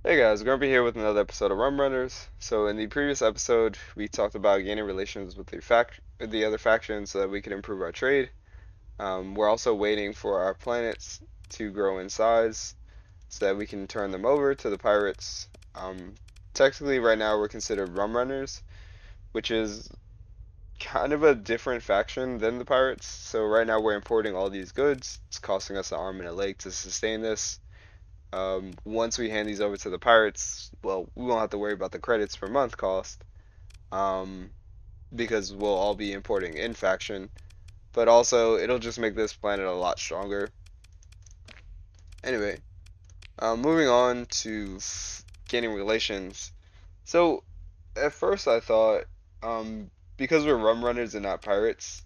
Hey guys, Grumpy here with another episode of Rum Runners. So in the previous episode, we talked about gaining relations with the other factions so that we can improve our trade. We're also waiting for our planets to grow in size so that we can turn them over to the pirates. Um, Technically, right now we're considered Rum Runners, which is kind of a different faction than the pirates. So right now we're importing all these goods. It's costing us an arm and a leg to sustain this. Once we hand these over to the pirates, well, we won't have to worry about the credits per month cost, um, because we'll all be importing in faction. But also, it'll just make this planet a lot stronger. Anyway, moving on to gaining relations. So, at first I thought, because we're rum runners and not pirates,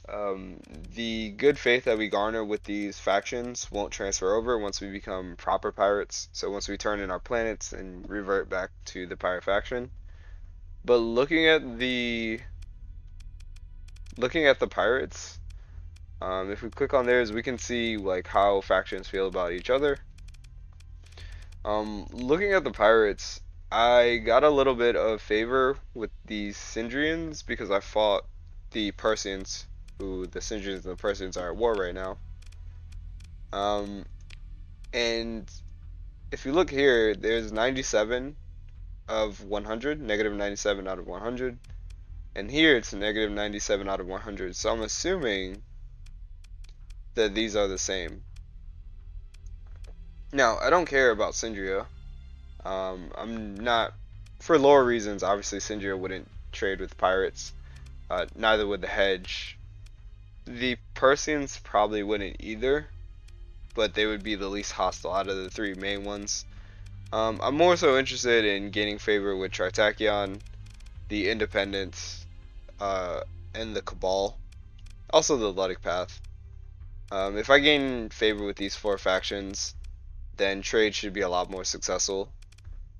Um, the good faith that we garner with these factions won't transfer over once we become proper pirates. So once we turn in our planets and revert back to the pirate faction. But looking at the pirates, if we click on theirs, we can see like how factions feel about each other. Looking at the pirates, I got a little bit of favor with the Sindrians because I fought the Persians, who the Sindrians and the Persians are at war right now. Um, and if you look here, there's 97 of 100, negative 97 out of 100. And here it's negative 97 out of 100. So I'm assuming that these are the same. Now, I don't care about Syndria. I'm not, for lore reasons, obviously Syndria wouldn't trade with pirates. Neither would the Hedge. The Persians probably wouldn't either, but they would be the least hostile out of the three main ones. I'm more so interested in gaining favor with Tritakian, the Independents, uh, and the Cabal. Also the Ludic Path. If I gain favor with these four factions, then trade should be a lot more successful.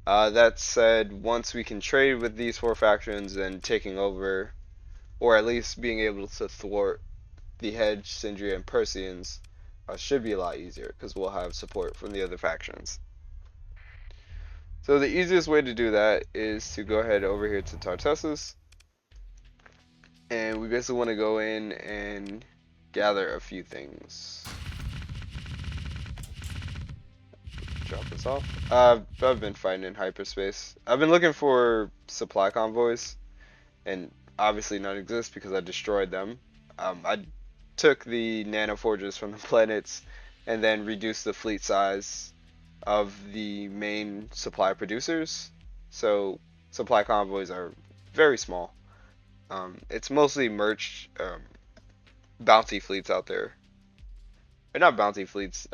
That said, once we can trade with these four factions, then taking over, or at least being able to thwart the Hedge, Sindria, and Persians, should be a lot easier because we'll have support from the other factions. So the easiest way to do that is to go ahead over here to Tarts, and we basically want to go in and gather a few things. Drop this off. I've been fighting in hyperspace. I've been looking for supply convoys, and obviously none exist because I destroyed them. I took the nano forges from the planets and then reduced the fleet size of the main supply producers. So supply convoys are very small. It's mostly merch, bounty fleets out there. Or not bounty fleets,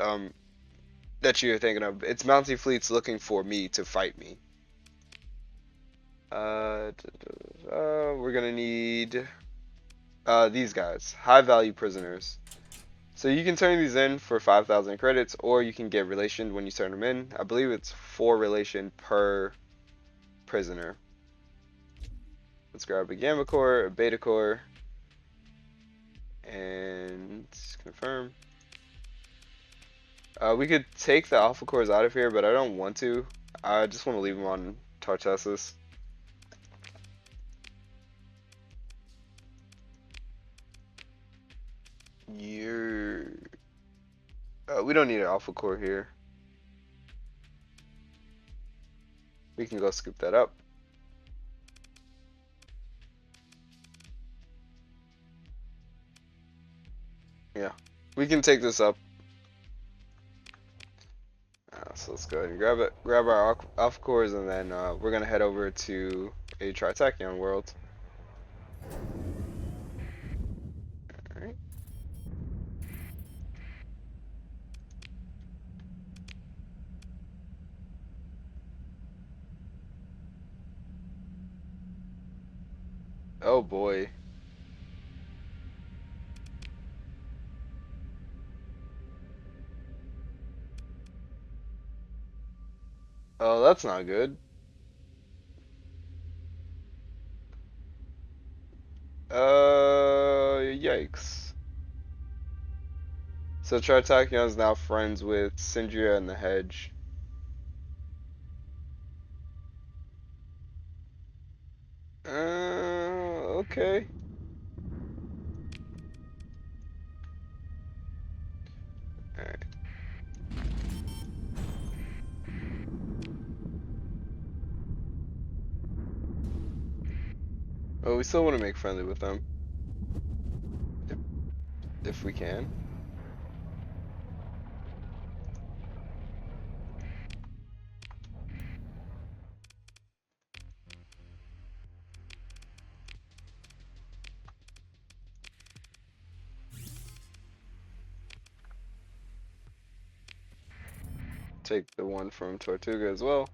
that you're thinking of. It's bounty fleets looking for me to fight me. We're gonna need these guys, high value prisoners. So you can turn these in for 5,000 credits, or you can get relation when you turn them in. I believe it's 4 relation per prisoner. Let's grab a gamma core, a beta core, and confirm. We could take the alpha cores out of here, but I don't want to. I just want to leave them on Tarts. We don't need an alpha core here. We can go scoop that up. Yeah, we can take this up. So let's go ahead and grab it. Grab our alpha cores, and then we're gonna head over to a Tritakian World. All right. Oh boy. Oh, that's not good. Yikes. So Tritakion is now friends with Syndria and the Hedge. Okay. Alright. Oh, we still want to make friendly with them. If we can. Take the one from Tortuga as well.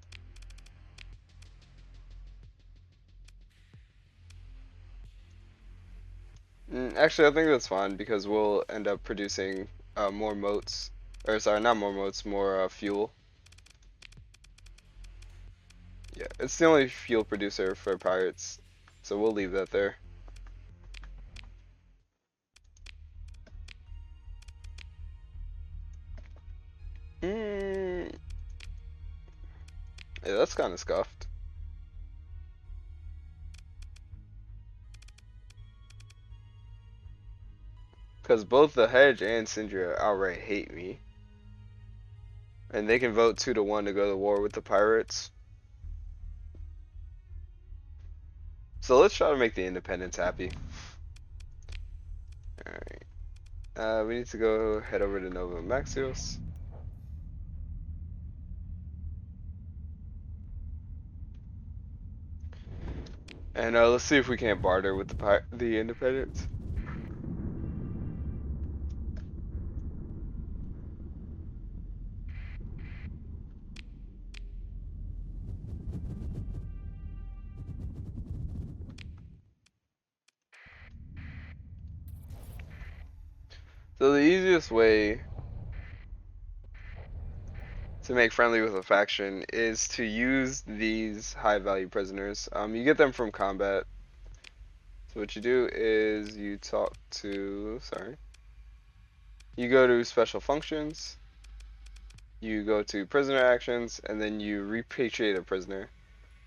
Actually, I think that's fine because we'll end up producing more motes. Or sorry, not more motes, more fuel. Yeah, it's the only fuel producer for pirates, so we'll leave that there. Yeah, that's kind of scuffed. Because both the Hedge and Syndra outright hate me. And they can vote 2-1 to go to war with the pirates. So let's try to make the independents happy. Alright. We need to go head over to Nova Maxios. And let's see if we can't barter with the independents. So the easiest way to make friendly with a faction is to use these high value prisoners. You get them from combat. So what you do is you talk to, you go to special functions, you go to prisoner actions, and then you repatriate a prisoner.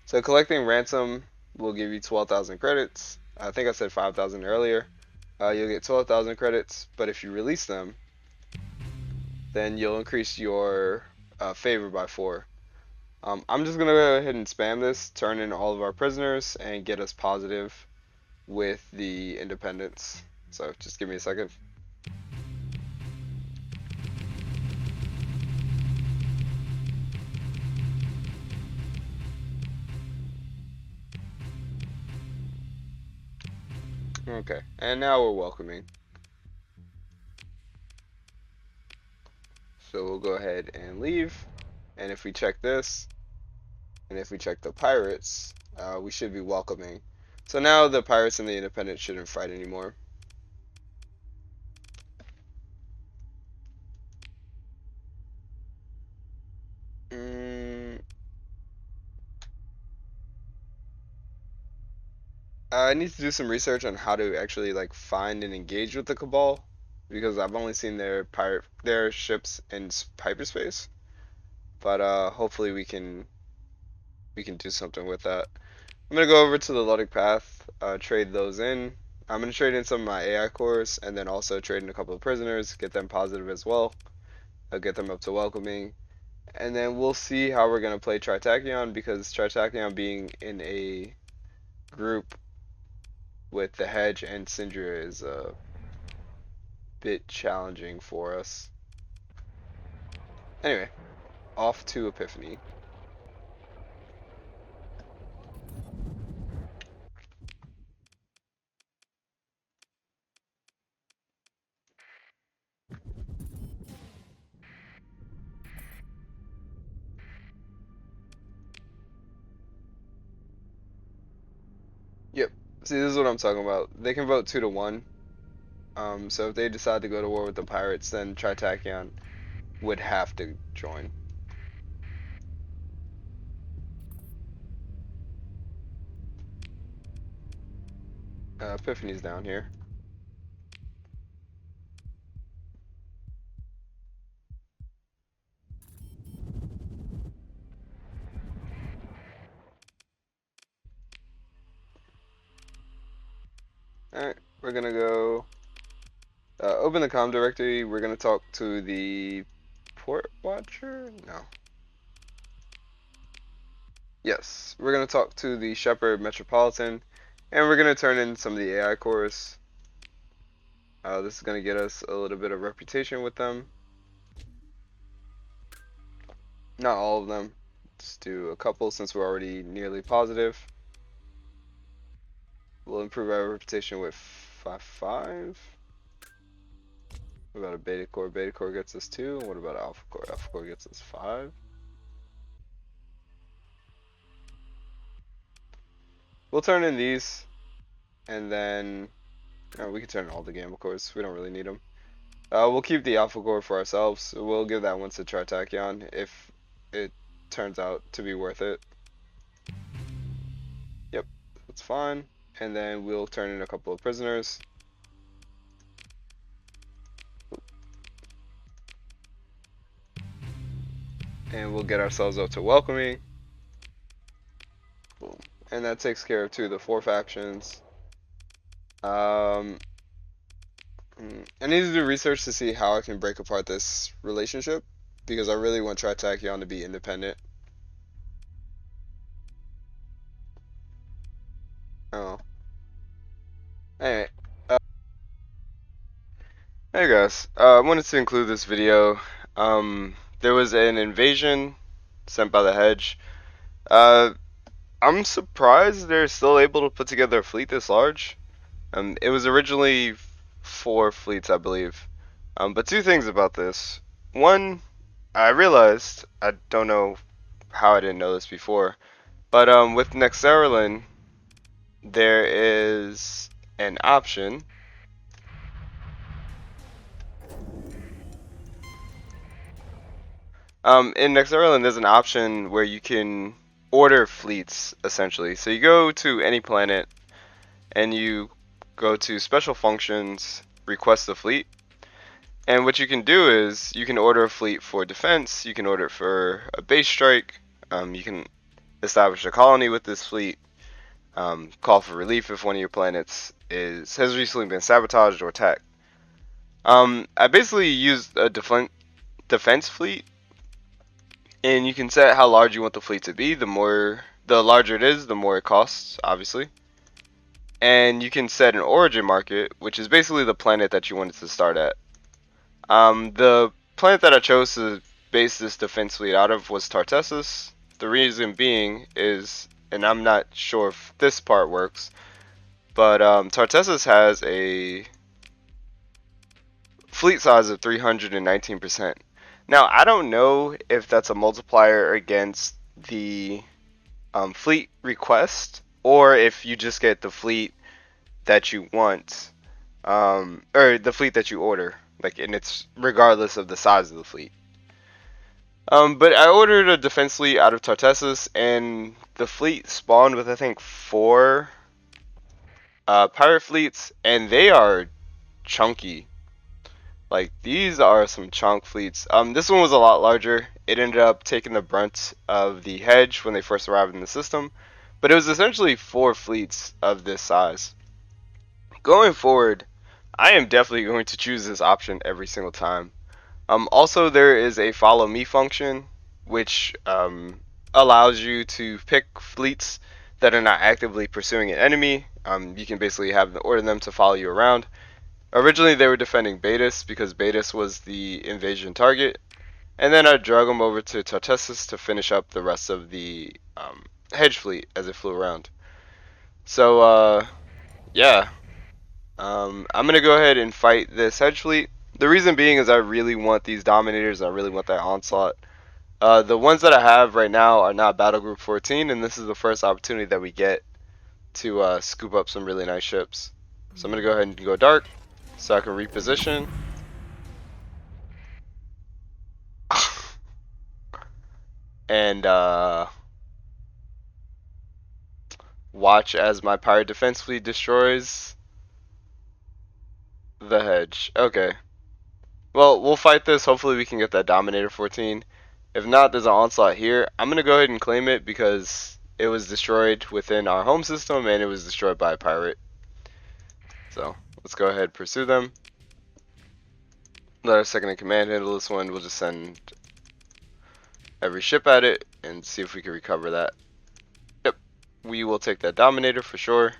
So collecting ransom will give you 12,000 credits. I think I said 5,000 earlier. You'll get 12,000 credits, but if you release them, then you'll increase your favor by 4. I'm just gonna go ahead and spam this, turn in all of our prisoners, and get us positive with the independents. So just give me a second. Okay, and now we're welcoming. So we'll go ahead and leave. And if we check this, and if we check the pirates, we should be welcoming. So now the pirates and the independents shouldn't fight anymore. I need to do some research on how to actually like find and engage with the Cabal, because I've only seen their ships in hyperspace. But hopefully we can do something with that. I'm gonna go over to the Luddic Path, trade those in. I'm gonna trade in some of my AI cores, and then also trade in a couple of prisoners, get them positive as well. I'll get them up to welcoming, and then we'll see how we're gonna play Tritakian, because Tritakian being in a group with the Hedge and Syndra is a bit challenging for us. Anyway, off to Epiphany. Yep. See, this is what I'm talking about. They can vote 2-1. So if they decide to go to war with the pirates, then Tritakian would have to join. Epiphany's down here. Alright, we're gonna go open the comm directory. We're gonna talk to the port watcher? No. Yes, we're gonna talk to the Shepherd Metropolitan, and we're gonna turn in some of the AI cores. This is gonna get us a little bit of reputation with them. Not all of them. Just do a couple since we're already nearly positive. We'll improve our reputation with 5. What about a beta core? Beta core gets us 2. And what about alpha core? Alpha core gets us 5. We'll turn in these, and then we can turn in all the gamma cores. We don't really need them. We'll keep the alpha core for ourselves. We'll give that one to Tritakian if it turns out to be worth it. Yep, that's fine. And then we'll turn in a couple of prisoners. And we'll get ourselves up to welcoming. Boom. And that takes care of 2 of the 4 factions. I need to do research to see how I can break apart this relationship, because I really want Tritakian to be independent. Oh. Anyway. Hey guys, I wanted to include this video. There was an invasion sent by the Hedge. I'm surprised they're still able to put together a fleet this large. It was originally 4 fleets, I believe. But 2 things about this. One, I realized, I don't know how I didn't know this before, but with Nexerelin, there is an option. In Nexerelin, there's an option where you can order fleets, essentially. So you go to any planet, and you go to Special Functions, Request a Fleet. And what you can do is, you can order a fleet for defense, you can order it for a base strike, you can establish a colony with this fleet, call for relief if one of your planets has recently been sabotaged or attacked. I basically used a defense fleet, and you can set how large you want the fleet to be. The larger it is, the more it costs, obviously. And you can set an origin market, which is basically the planet that you wanted to start at. The planet that I chose to base this defense fleet out of was Tarts House. The reason being is, and I'm not sure if this part works, but Tarts House has a fleet size of 319%. Now, I don't know if that's a multiplier against the fleet request, or if you just get the fleet that you want, or the fleet that you order, and it's regardless of the size of the fleet. But I ordered a defense fleet out of Tarts House, and the fleet spawned with, I think, 4 pirate fleets, and they are chunky. These are some chunk fleets. This one was a lot larger. It ended up taking the brunt of the Hedge when they first arrived in the system, but it was essentially 4 fleets of this size. Going forward, I am definitely going to choose this option every single time. Also, there is a follow me function, which allows you to pick fleets that are not actively pursuing an enemy. You can basically order them to follow you around. Originally, they were defending Betis because Betis was the invasion target, and then I drug them over to Tarts House to finish up the rest of the Hedge fleet as it flew around. So, yeah. I'm gonna go ahead and fight this Hedge fleet. The reason being is I really want these Dominators, I really want that Onslaught. The ones that I have right now are not Battle Group 14, and this is the first opportunity that we get to scoop up some really nice ships. So I'm gonna go ahead and go dark, so I can reposition. And watch as my pirate defense fleet destroys the Hedge. Okay. Well, we'll fight this. Hopefully we can get that Dominator 14. If not, there's an Onslaught here. I'm going to go ahead and claim it because it was destroyed within our home system and it was destroyed by a pirate. So let's go ahead and pursue them. Let our second in command handle this one. We'll just send every ship at it and see if we can recover that. Yep, we will take that Dominator for sure.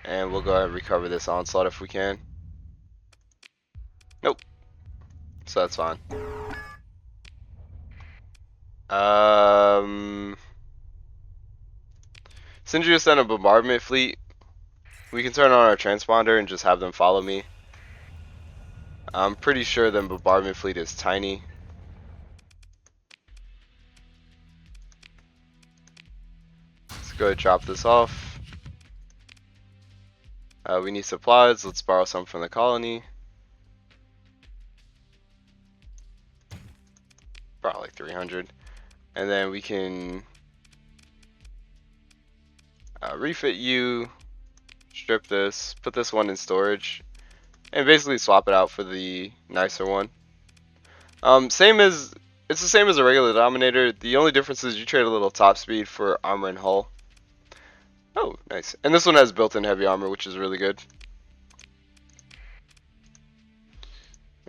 And we'll go ahead and recover this onslaught if we can. Nope. So that's fine. Syndria sent a bombardment fleet. We can turn on our transponder and just have them follow me. I'm pretty sure the bombardment fleet is tiny. Let's go ahead and drop this off. We need supplies. Let's borrow some from the colony. About like 300. And then we can refit you, strip this, put this one in storage, and basically swap it out for the nicer one. It's the same as a regular Dominator. The only difference is you trade a little top speed for armor and hull. Oh, nice. And this one has built-in heavy armor, which is really good.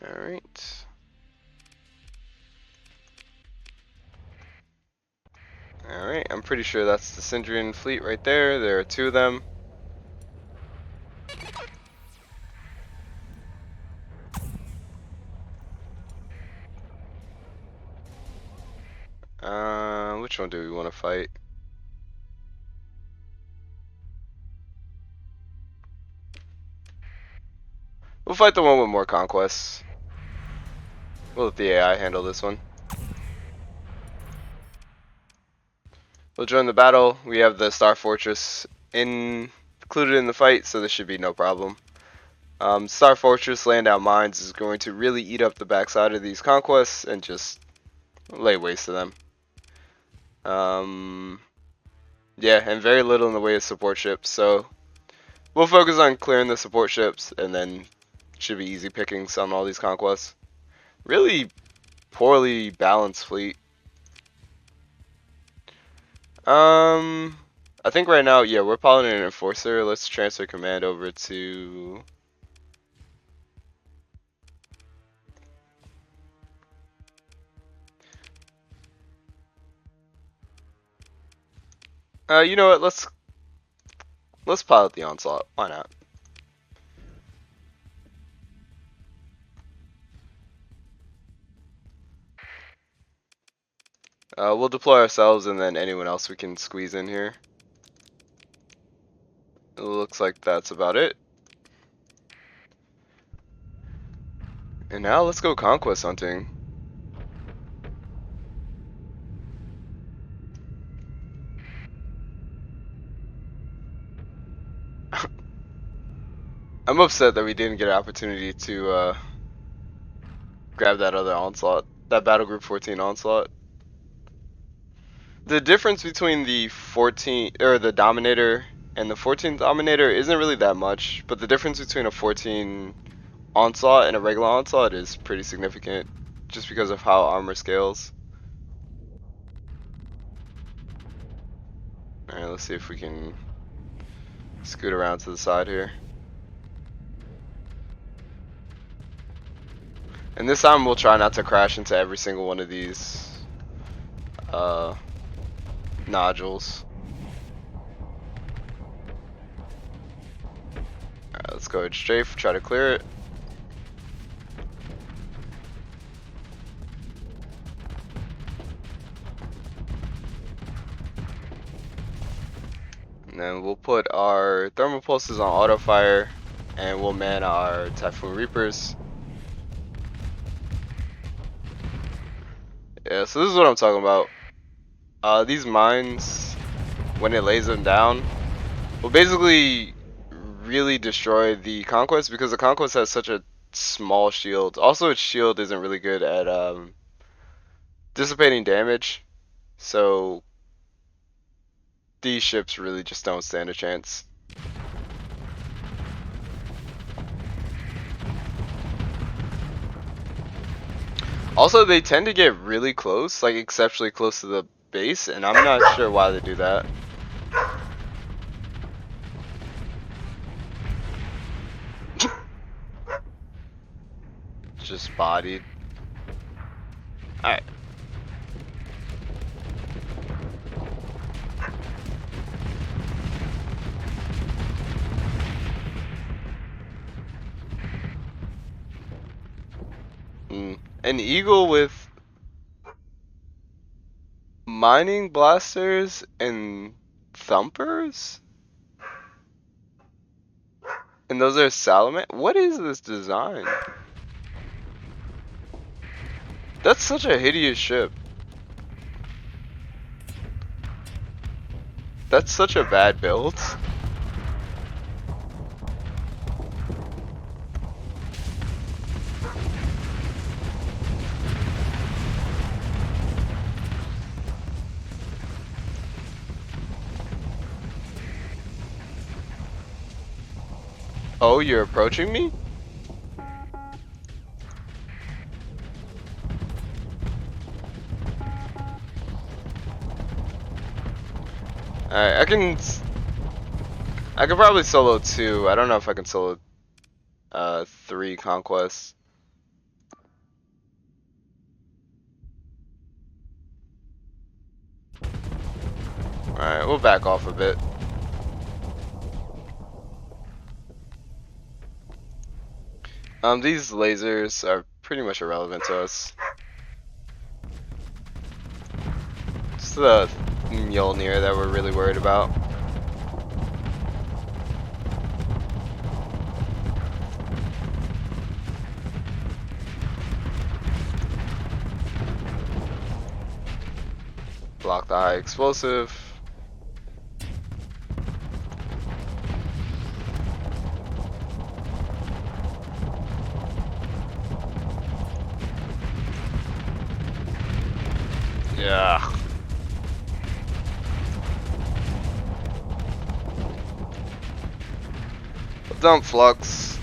Alright. Alright, I'm pretty sure that's the Syndrian fleet right there. There are two of them. Which one do we want to fight? We'll fight the one with more conquests. We'll let the AI handle this one. We'll join the battle. We have the Star Fortress included in the fight, so this should be no problem. Star Fortress laying down mines is going to really eat up the backside of these conquests and just lay waste to them. Yeah, and very little in the way of support ships, so we'll focus on clearing the support ships, and then should be easy pickings on all these conquests. Really poorly balanced fleet. I think right now, yeah, we're piloting an enforcer. Let's transfer command over to you know what, let's pilot the onslaught. Why not? We'll deploy ourselves and then anyone else we can squeeze in here. It looks like that's about it. And now let's go conquest hunting. I'm upset that we didn't get an opportunity to grab that other onslaught, that Battle Group 14 onslaught. The difference between the 14 or the Dominator and the 14 Dominator isn't really that much, but the difference between a 14 onslaught and a regular onslaught is pretty significant, just because of how armor scales. All right, let's see if we can scoot around to the side here. And this time we'll try not to crash into every single one of these nodules. Alright, let's go ahead strafe, try to clear it. And then we'll put our thermal pulses on auto fire and we'll man our Typhoon Reapers. Yeah, so this is what I'm talking about. These mines, when it lays them down, will basically really destroy the Conquest because the Conquest has such a small shield. Also, its shield isn't really good at dissipating damage, so these ships really just don't stand a chance. Also, they tend to get really close, like exceptionally close to the base, and I'm not sure why they do that. just bodied. Alright. An eagle with mining blasters and thumpers? And those are salamander? What is this design? That's such a hideous ship. That's such a bad build. Oh, you're approaching me? Alright, I can probably solo 2. I don't know if I can solo 3 conquests. Alright, we'll back off a bit. These lasers are pretty much irrelevant to us. It's the Mjolnir that we're really worried about. Block the high explosive. Yeah. Dump flux.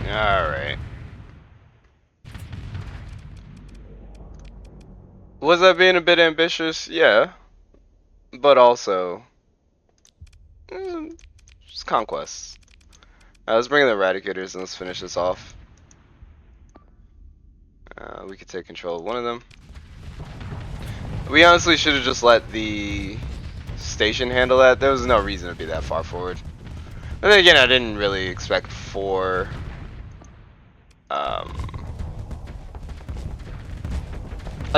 Alright. Was I being a bit ambitious? Yeah. But also, just conquests. Let's bring in the Eradicators and let's finish this off. We could take control of one of them. We honestly should have just let the station handle that. There was no reason to be that far forward. And then again, I didn't really expect 4. I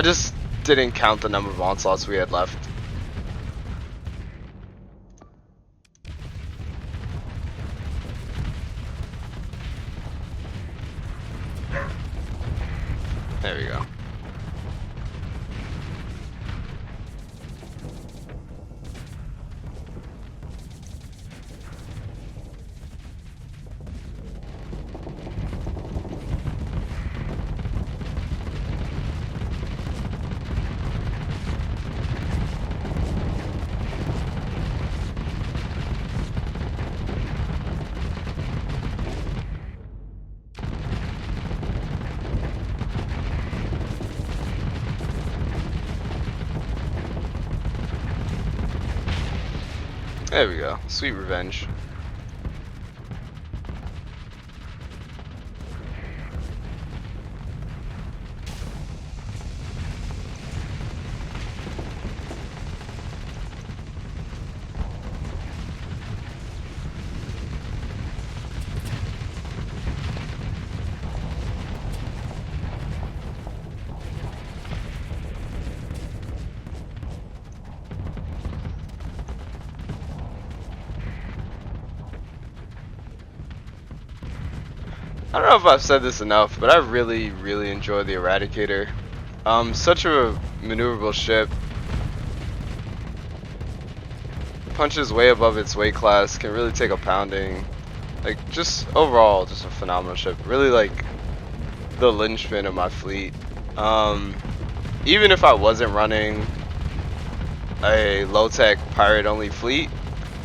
just didn't count the number of onslaughts we had left. There we go. There we go. Sweet revenge. I don't know if I've said this enough, but I really enjoy the Eradicator. Such a maneuverable ship. Punches way above its weight class, can really take a pounding. Like, just overall, just a phenomenal ship. Really like the linchpin of my fleet. Even if I wasn't running a low-tech pirate-only fleet,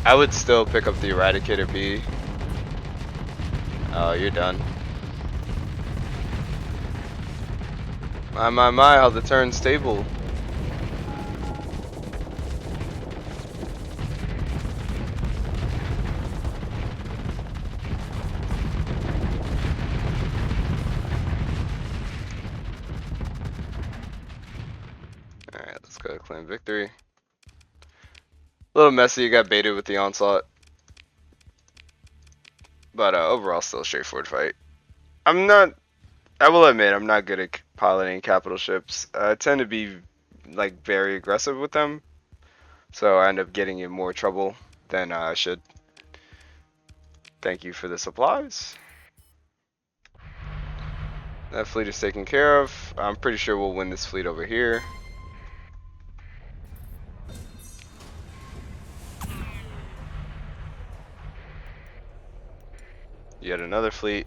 I would still pick up the Eradicator B. Oh, you're done. My, how the turn's stable. claim victory. A little messy, got baited with the onslaught. But overall, still a straightforward fight. I will admit, I'm not good at piloting capital ships. I tend to be like very aggressive with them. So I end up getting in more trouble than I should. Thank you for the supplies. That fleet is taken care of. I'm pretty sure we'll win this fleet over here. Yet another fleet.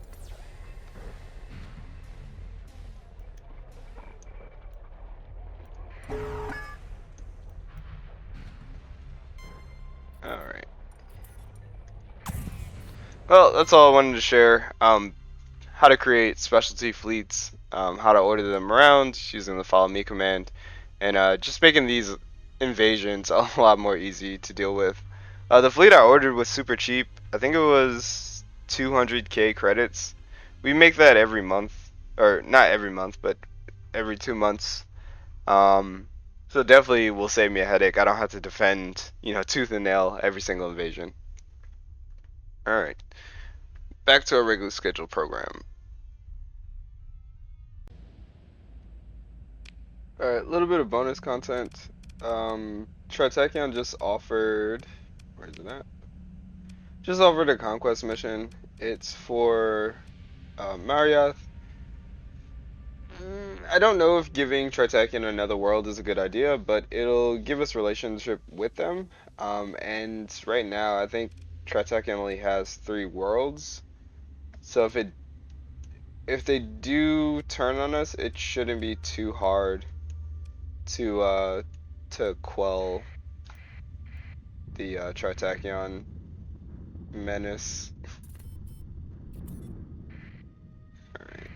Alright. Well, that's all I wanted to share. How to create specialty fleets, how to order them around using the follow me command, and just making these invasions a lot more easy to deal with. The fleet I ordered was super cheap. I think it was 200k credits. We make that every month, or not every month, but every 2 months. So definitely will save me a headache. I don't have to defend, tooth and nail every single invasion. Alright. Back to our regular scheduled program. Alright, a little bit of bonus content. Tritakian just offered, where is it at? Just offered a conquest mission. It's for Marriott. I don't know if giving Tritakian another world is a good idea, but it'll give us relationship with them. And right now, I think Tritakian only has 3 worlds. So if they do turn on us, it shouldn't be too hard to quell the Tritakian menace. Alright.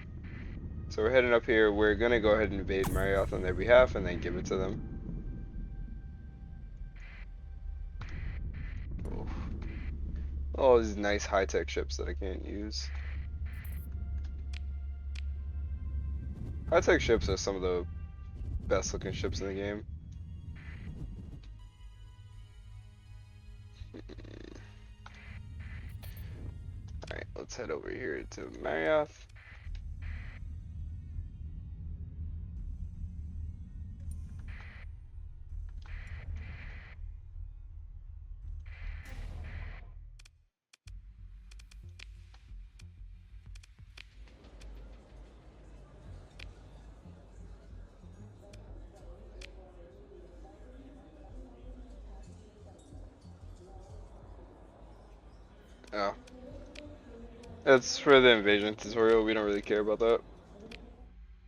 So we're heading up here. We're gonna go ahead and invade Marriott on their behalf and then give it to them. Oh, all these nice high-tech ships that I can't use. High-tech ships are some of the best looking ships in the game. Alright, let's head over here to Marriott. Oh. That's for the invasion tutorial. We don't really care about that.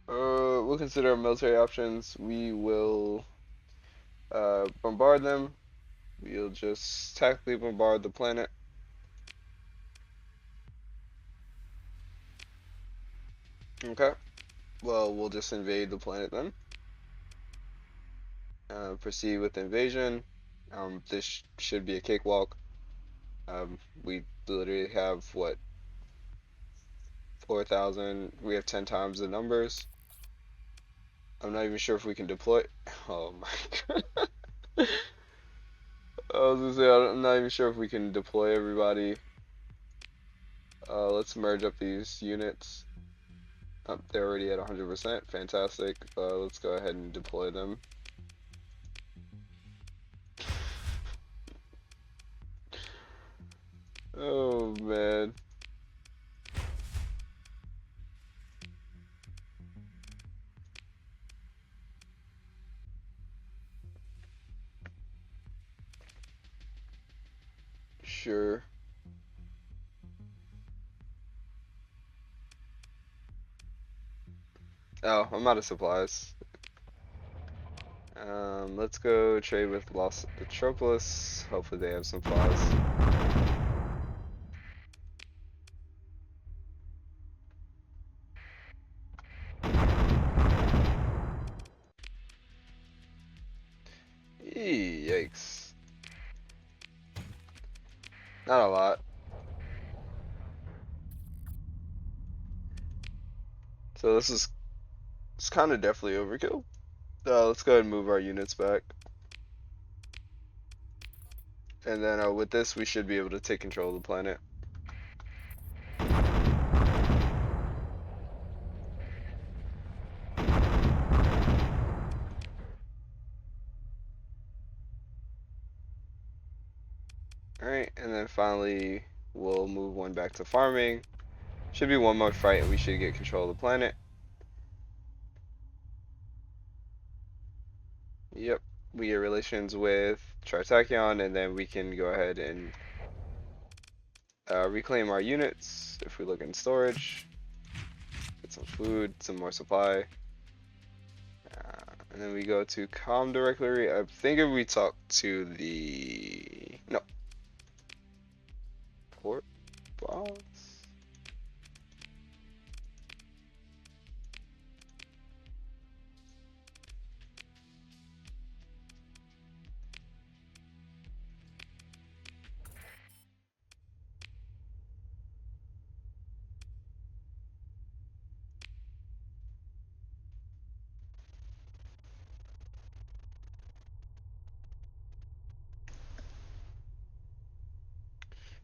We'll consider our military options. We will bombard them. We'll just tactically bombard the planet. Okay. Well, we'll just invade the planet then. Proceed with the invasion. This should be a cakewalk. We literally have what? 4,000. We have 10 times the numbers. I'm not even sure if we can deploy. Oh my god. I was gonna say, I'm not even sure if we can deploy everybody. Let's merge up these units. They're already at 100%. Fantastic. Let's go ahead and deploy them. Oh man. Sure. Oh, I'm out of supplies. Let's go trade with Los Metropolis. Hopefully they have some supplies. Yikes. Not a lot. So it's kind of definitely overkill. let's go ahead and move our units back. And then with this, we should be able to take control of the planet. Alright, and then finally, we'll move one back to farming. Should be one more fight and we should get control of the planet. Yep, we get relations with Tritakian, and then we can go ahead and reclaim our units. If we look in storage, get some food, some more supply. And then we go to com directory. I think if we talk to the port boss.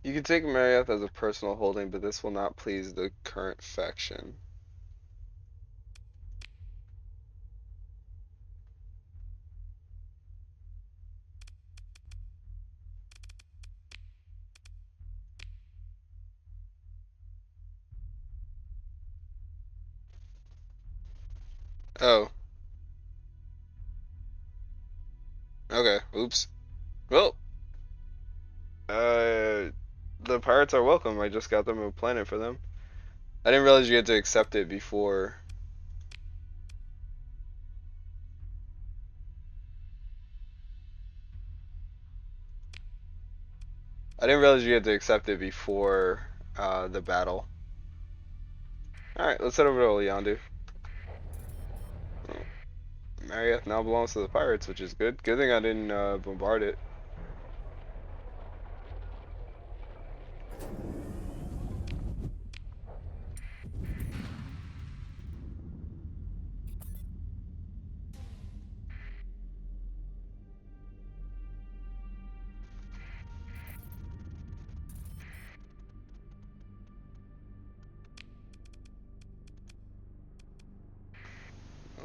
You can take Marriott as a personal holding, but this will not please the current faction. Oh, okay. Oops. Well, the pirates are welcome. I just got them a planet for them. I didn't realize you had to accept it before. I didn't realize you had to accept it before the battle. Alright, let's head over to Oleander. Oh, Marriott now belongs to the pirates, which is good. Good thing I didn't bombard it.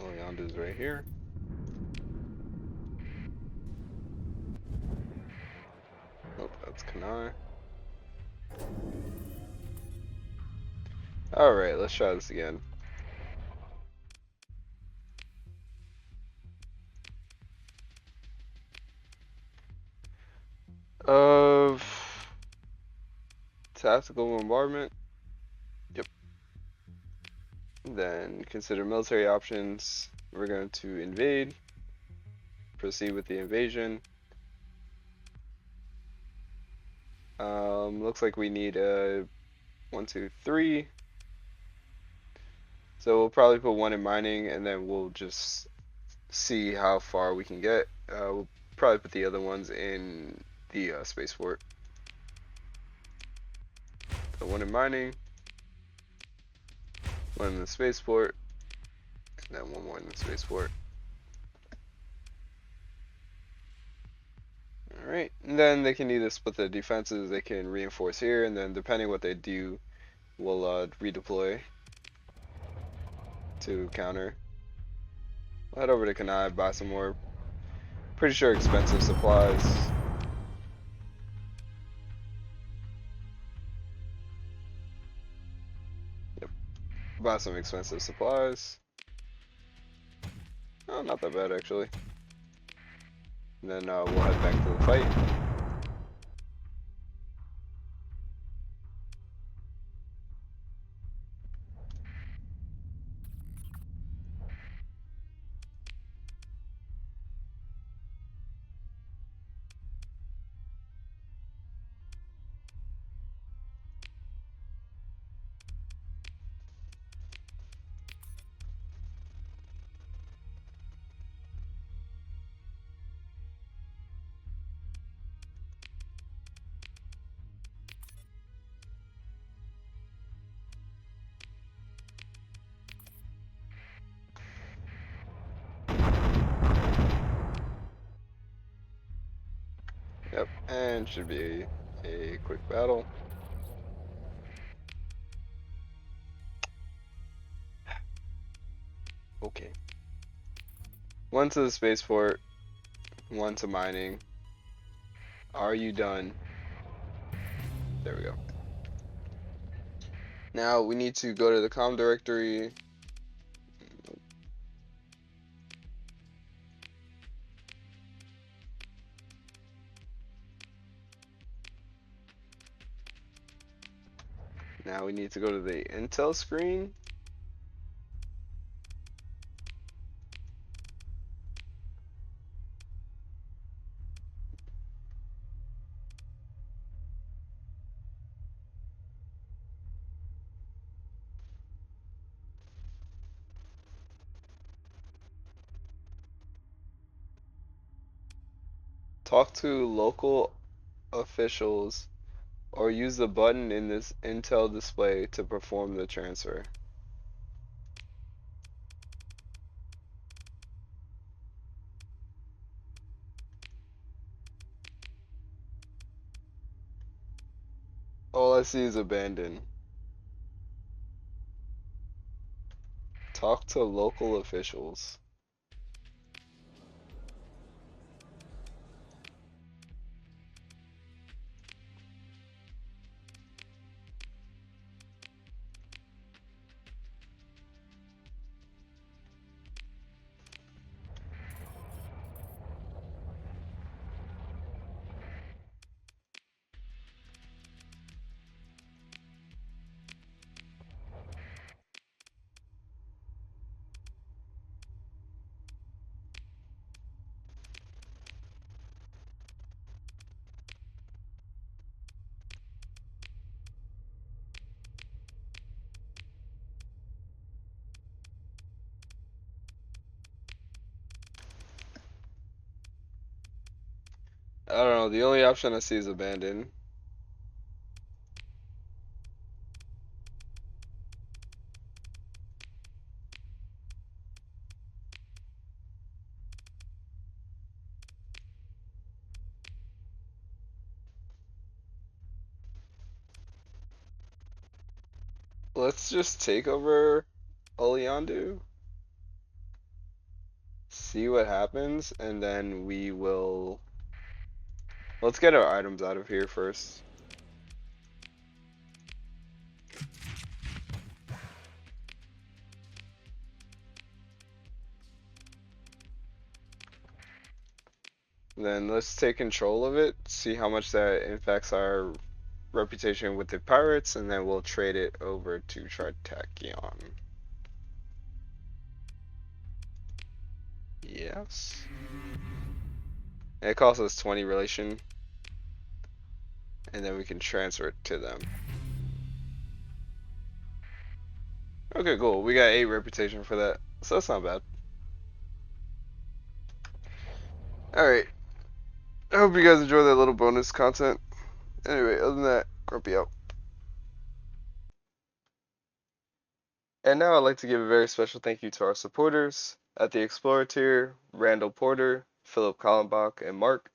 Oleander's right here. Oh, that's Kanai. Alright, let's try this again. Of tactical bombardment. Yep. Then consider military options. We're going to invade. Proceed with the invasion. Looks like we need a 1, 2, 3. So we'll probably put one in mining, and then we'll just see how far we can get. We'll probably put the other ones in the spaceport. So one in mining, one in the spaceport, and then one more in the spaceport. Alright, and then they can either split the defenses, they can reinforce here, and then depending what they do, we'll redeploy to counter. We'll head over to Kanai, buy some more, pretty sure expensive supplies. Yep, buy some expensive supplies. Oh, not that bad actually. And then we'll head back to the fight. And should be a quick battle. Okay. One to the spaceport, one to mining. Are you done? There we go. Now we need to go to the comm directory. Now we need to go to the Intel screen. Talk to local officials or use the button in this Intel display to perform the transfer. All I see is abandoned. Talk to local officials. I don't know, the only option I see is abandoned. Let's just take over Oleander, see what happens, and then we will... Let's get our items out of here first. Then let's take control of it, see how much that impacts our reputation with the pirates, and then we'll trade it over to Tritakian. Yes. And it costs us 20 relation, and then we can transfer it to them. Okay, cool. We got 8 reputation for that, so that's not bad. Alright. I hope you guys enjoy that little bonus content. Anyway, other than that, Grumpy out. And now I'd like to give a very special thank you to our supporters at the Explorer tier, Randall Porter, Philip Kallenbach, and Mark.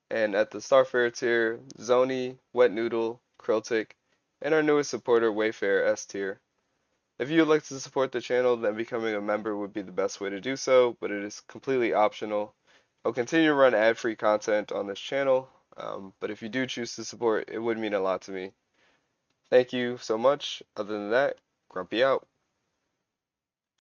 And at the Starfarer tier, Zoni, Wet Noodle, Kriltic, and our newest supporter, Wayfarer S tier. If you would like to support the channel, then becoming a member would be the best way to do so, but it is completely optional. I'll continue to run ad-free content on this channel, but if you do choose to support, it would mean a lot to me. Thank you so much. Other than that, Grumpy out.